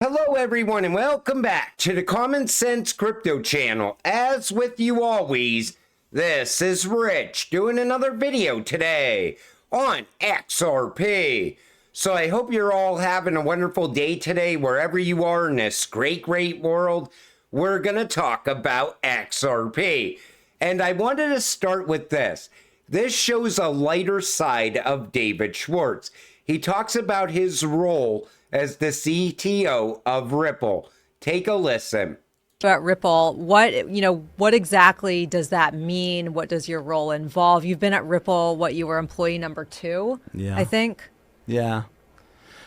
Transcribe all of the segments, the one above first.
Hello everyone and welcome back to the Common Sense Crypto channel. As with you always, this is Rich doing another video today on XRP. So I hope you're all having a wonderful day today wherever you are in this great world. We're going to talk about XRP. And I wanted to start with this. This shows a lighter side of David Schwartz. He talks about his role as the CTO of Ripple. Take a listen. About Ripple, what exactly does that mean? What does your role involve? You've been at Ripple, you were employee number 2, I think. Yeah.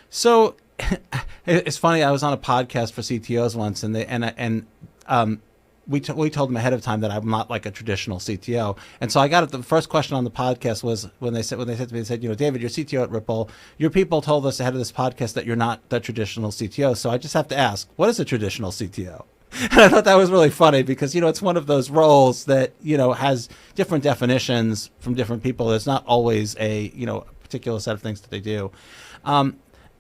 So it's funny. I was on a podcast for CTOs once, and we told them ahead of time that I'm not like a traditional CTO. And so I got it. The first question on the podcast was when they said to me, they said, David, you're CTO at Ripple. Your people told us ahead of this podcast that you're not the traditional CTO. So I just have to ask, what is a traditional CTO? And I thought that was really funny because, it's one of those roles that, has different definitions from different people. There's not always a particular set of things that they do.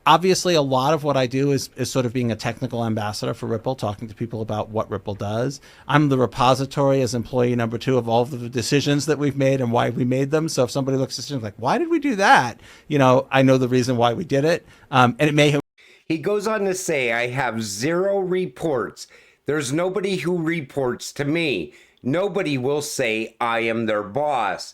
Obviously, a lot of what I do is sort of being a technical ambassador for Ripple, talking to people about what Ripple does. I'm the repository as employee number 2 of all of the decisions that we've made and why we made them. So if somebody looks at decisions like, why did we do that? I know the reason why we did it. And it may have. He goes on to say, I have 0 reports. There's nobody who reports to me. Nobody will say I am their boss.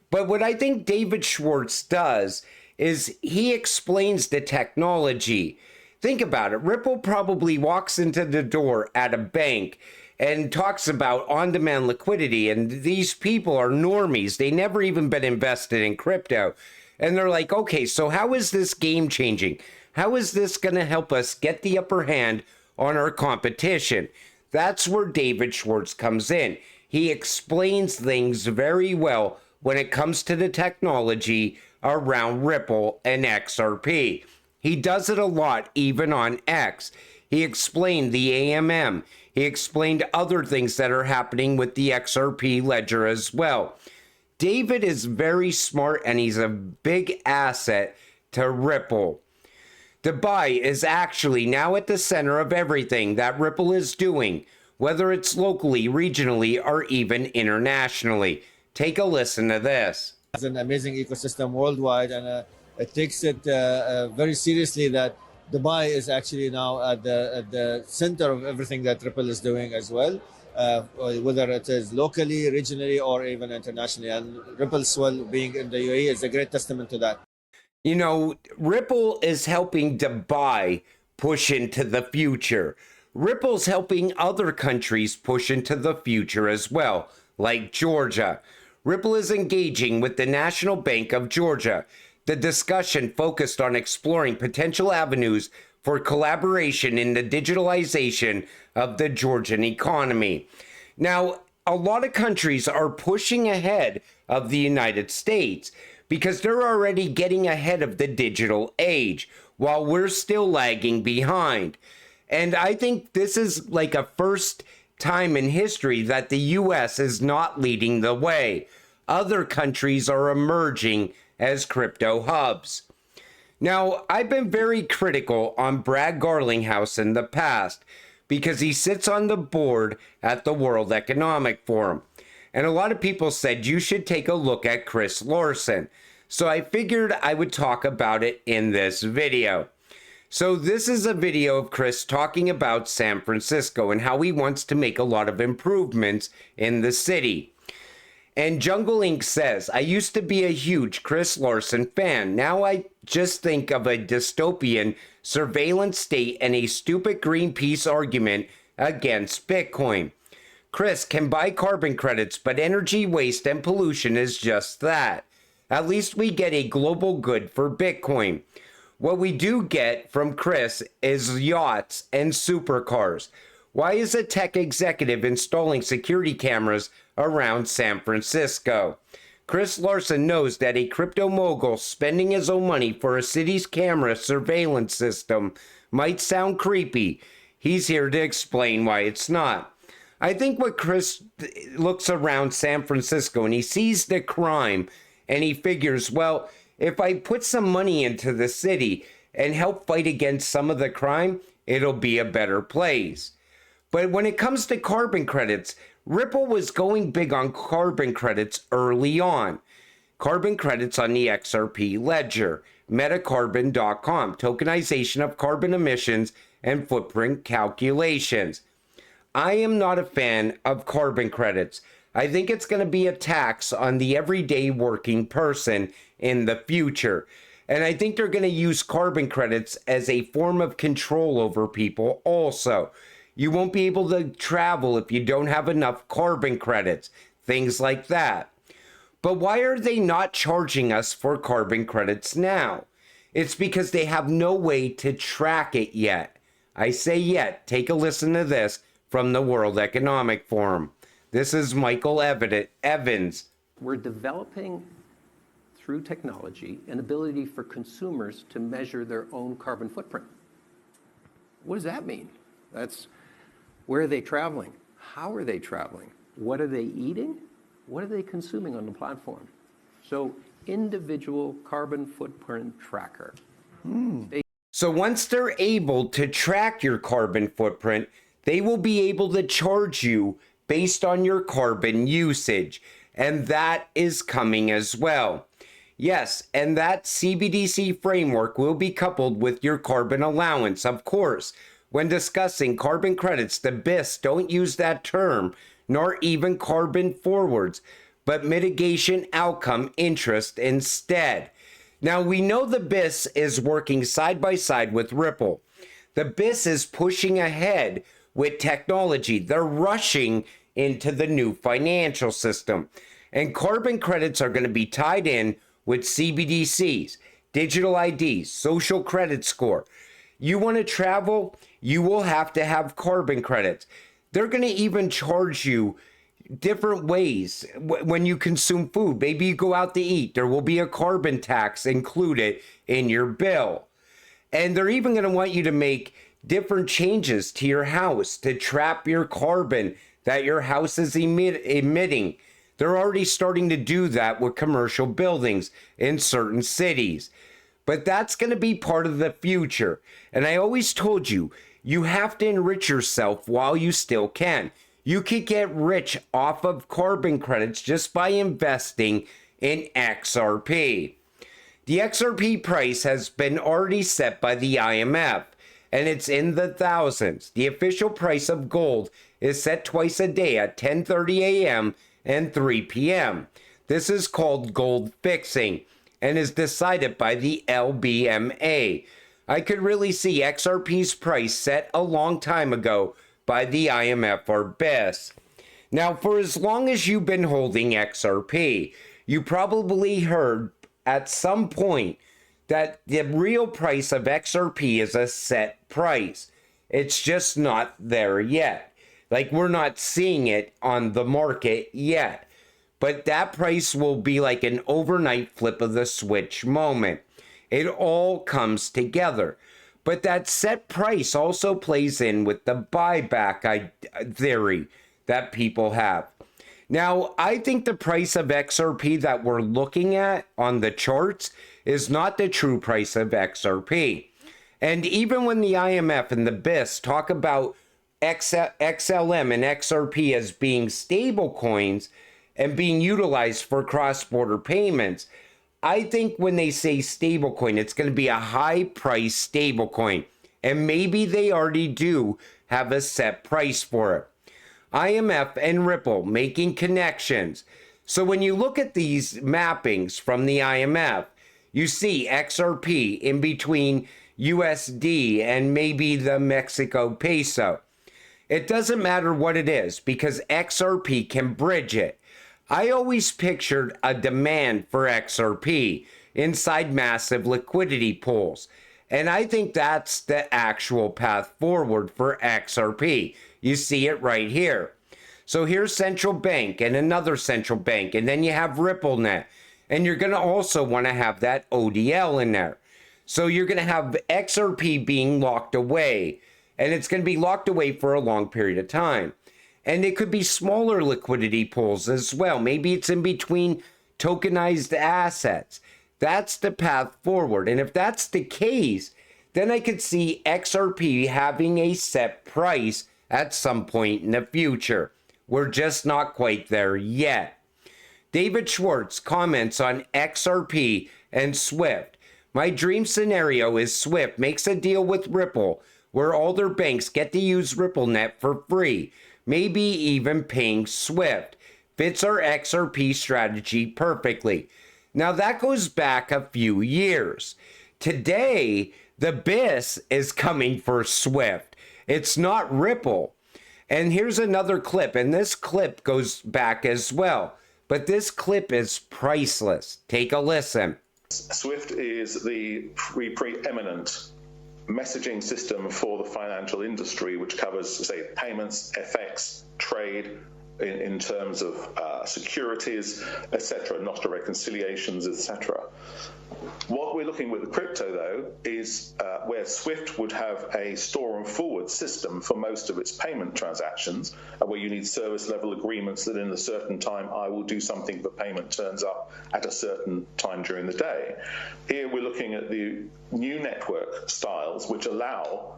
But what I think David Schwartz does is he explains the technology. Think about it. Ripple probably walks into the door at a bank and talks about on-demand liquidity, and these people are normies. They never even been invested in crypto. And they're like, okay, so how is this game changing? How is this going to help us get the upper hand on our competition? That's where David Schwartz comes in. He explains things very well when it comes to the technology around Ripple and XRP. He does it a lot, even on X. He explained the AMM. He explained other things that are happening with the XRP ledger as well. David is very smart and he's a big asset to Ripple. Dubai is actually now at the center of everything that Ripple is doing, whether it's locally, regionally, or even internationally. Take a listen to this. It's an amazing ecosystem worldwide, and it takes it very seriously that Dubai is actually now at the center of everything that Ripple is doing as well, whether it is locally, regionally, or even internationally. And Ripple swell being in the UAE is a great testament to that. Ripple is helping Dubai push into the future. Ripple's helping other countries push into the future as well, like Georgia. Ripple is engaging with the National Bank of Georgia. The discussion focused on exploring potential avenues for collaboration in the digitalization of the Georgian economy. Now, a lot of countries are pushing ahead of the United States because they're already getting ahead of the digital age while we're still lagging behind. And I think this is like a first time in history that the US is not leading the way. Other countries are emerging as crypto hubs. Now, I've been very critical on Brad Garlinghouse in the past because he sits on the board at the World Economic Forum. And a lot of people said you should take a look at Chris Larsen. So I figured I would talk about it in this video. So this is a video of Chris talking about San Francisco and how he wants to make a lot of improvements in the city. And Jungle Inc. says, I used to be a huge Chris Larsen fan. Now I just think of a dystopian surveillance state and a stupid Greenpeace argument against Bitcoin. Chris can buy carbon credits, but energy waste and pollution is just that. At least we get a global good for Bitcoin. What we do get from Chris is yachts and supercars. Why is a tech executive installing security cameras around San Francisco? Chris Larsen knows that a crypto mogul spending his own money for a city's camera surveillance system might sound creepy. He's here to explain why it's not. I think what Chris looks around San Francisco and he sees the crime and he figures, well, if I put some money into the city and help fight against some of the crime, it'll be a better place. But when it comes to carbon credits, Ripple was going big on carbon credits early on. Carbon credits on the XRP ledger, metacarbon.com, tokenization of carbon emissions and footprint calculations. I am not a fan of carbon credits. I think it's going to be a tax on the everyday working person in the future. And I think they're going to use carbon credits as a form of control over people also. You won't be able to travel if you don't have enough carbon credits, things like that. But why are they not charging us for carbon credits now? It's because they have no way to track it yet. I say yet. Take a listen to this from the World Economic Forum. This is Michael Evans. We're developing, through technology, an ability for consumers to measure their own carbon footprint. What does that mean? That's where are they traveling? How are they traveling? What are they eating? What are they consuming on the platform? So, individual carbon footprint tracker. So once they're able to track your carbon footprint, they will be able to charge you based on your carbon usage. And that is coming as well. Yes, and that CBDC framework will be coupled with your carbon allowance, of course. When discussing carbon credits, the BIS don't use that term, nor even carbon forwards, but mitigation outcome interest instead. Now, we know the BIS is working side by side with Ripple. The BIS is pushing ahead with technology. They're rushing into the new financial system. And carbon credits are going to be tied in with CBDCs, digital IDs, social credit score. You want to travel, you will have to have carbon credits. They're going to even charge you different ways when you consume food. Maybe you go out to eat. There will be a carbon tax included in your bill. And they're even going to want you to make different changes to your house to trap your carbon that your house is emitting. They're already starting to do that with commercial buildings in certain cities. But that's going to be part of the future. And I always told you, you have to enrich yourself while you still can. You could get rich off of carbon credits just by investing in XRP. The XRP price has been already set by the IMF, and it's in the thousands. The official price of gold is set twice a day at 10:30 a.m. and 3 p.m. This is called gold fixing and is decided by the LBMA. I could really see XRP's price set a long time ago by the IMF or BIS. Now, for as long as you've been holding XRP, you probably heard at some point that the real price of XRP is a set price. It's just not there yet. Like, we're not seeing it on the market yet. But that price will be like an overnight flip of the switch moment. It all comes together. But that set price also plays in with the buyback theory that people have. Now, I think the price of XRP that we're looking at on the charts is not the true price of XRP. And even when the IMF and the BIS talk about XLM and XRP as being stable coins and being utilized for cross-border payments, I think when they say stablecoin, it's going to be a high-price stablecoin. And maybe they already do have a set price for it. IMF and Ripple making connections. So when you look at these mappings from the IMF, you see XRP in between USD and maybe the Mexico peso. It doesn't matter what it is because XRP can bridge it. I always pictured a demand for XRP inside massive liquidity pools. And I think that's the actual path forward for XRP. You see it right here. So here's central bank and another central bank, and then you have RippleNet. And you're going to also want to have that ODL in there. So you're going to have XRP being locked away, and it's going to be locked away for a long period of time. And it could be smaller liquidity pools as well. Maybe it's in between tokenized assets. That's the path forward. And if that's the case, then I could see XRP having a set price at some point in the future. We're just not quite there yet. David Schwartz comments on XRP and Swift. My dream scenario is Swift makes a deal with Ripple where all their banks get to use RippleNet for free, maybe even paying Swift. Fits our XRP strategy perfectly. Now that goes back a few years. Today, the Bis is coming for Swift. It's not Ripple. And here's another clip, and this clip goes back as well. But this clip is priceless. Take a listen. Swift is the preeminent messaging system for the financial industry, which covers, say, payments, FX, trade, in terms of securities, etc., Nostra reconciliations, etc. What we're looking with the crypto, though, is where Swift would have a store and forward system for most of its payment transactions, where you need service level agreements that in a certain time I will do something, but payment turns up at a certain time during the day. Here we're looking at the new network styles, which allow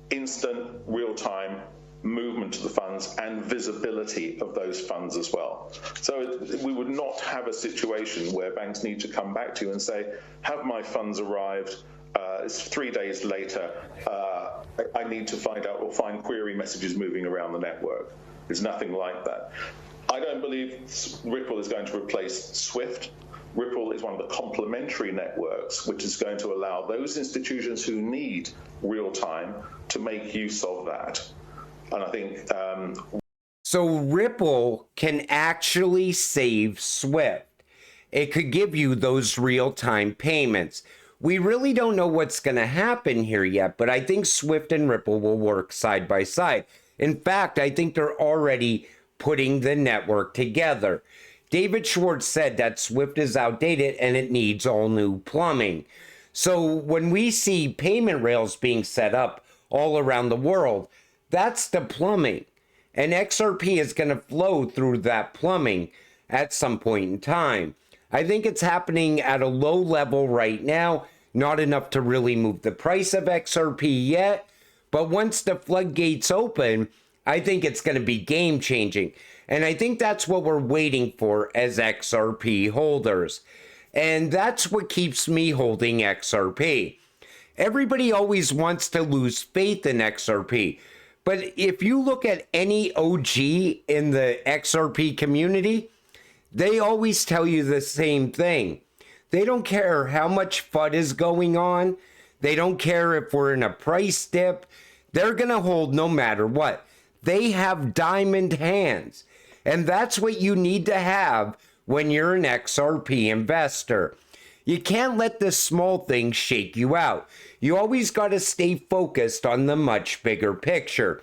instant, real-time movement to the funds and visibility of those funds as well. So we would not have a situation where banks need to come back to you and say, have my funds arrived? It's 3 days later. I need to find out or find query messages moving around the network. There's nothing like that. I don't believe Ripple is going to replace Swift. Ripple is one of the complementary networks, which is going to allow those institutions who need real time to make use of that. And I think so Ripple can actually save Swift. It could give you those real-time payments. We really don't know what's going to happen here yet, but I think Swift and Ripple will work side by side. In fact, I think they're already putting the network together. David Schwartz said that Swift is outdated and it needs all new plumbing. So when we see payment rails being set up all around the world, that's the plumbing. And XRP is going to flow through that plumbing at some point in time. I think it's happening at a low level right now, not enough to really move the price of XRP yet. But once the floodgates open, I think it's going to be game changing. And I think that's what we're waiting for as XRP holders. And that's what keeps me holding XRP. Everybody always wants to lose faith in XRP. But if you look at any OG in the XRP community, they always tell you the same thing. They don't care how much FUD is going on. They don't care if we're in a price dip. They're going to hold no matter what. They have diamond hands. And that's what you need to have when you're an XRP investor. You can't let the small things shake you out. You always got to stay focused on the much bigger picture.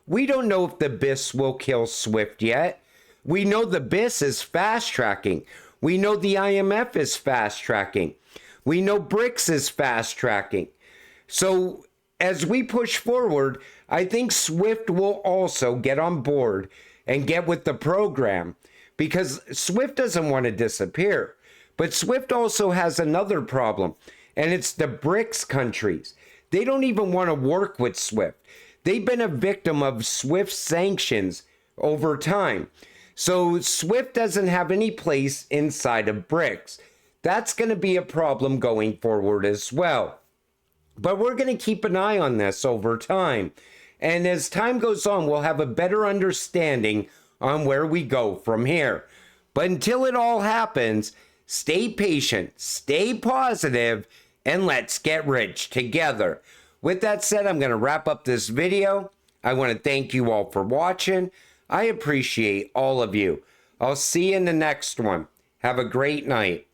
We don't know if the Bis will kill Swift yet. We know the Bis is fast tracking. We know the IMF is fast tracking. We know BRICS is fast tracking. So as we push forward, I think Swift will also get on board and get with the program, because Swift doesn't want to disappear. But Swift also has another problem, and it's the BRICS countries. They don't even want to work with Swift. They've been a victim of Swift sanctions over time. So Swift doesn't have any place inside of BRICS. That's going to be a problem going forward as well. But we're going to keep an eye on this over time. And as time goes on, we'll have a better understanding on where we go from here. But until it all happens, stay patient, stay positive, and let's get rich together. With that said, I'm going to wrap up this video. I want to thank you all for watching. I appreciate all of you. I'll see you in the next one. Have a great night.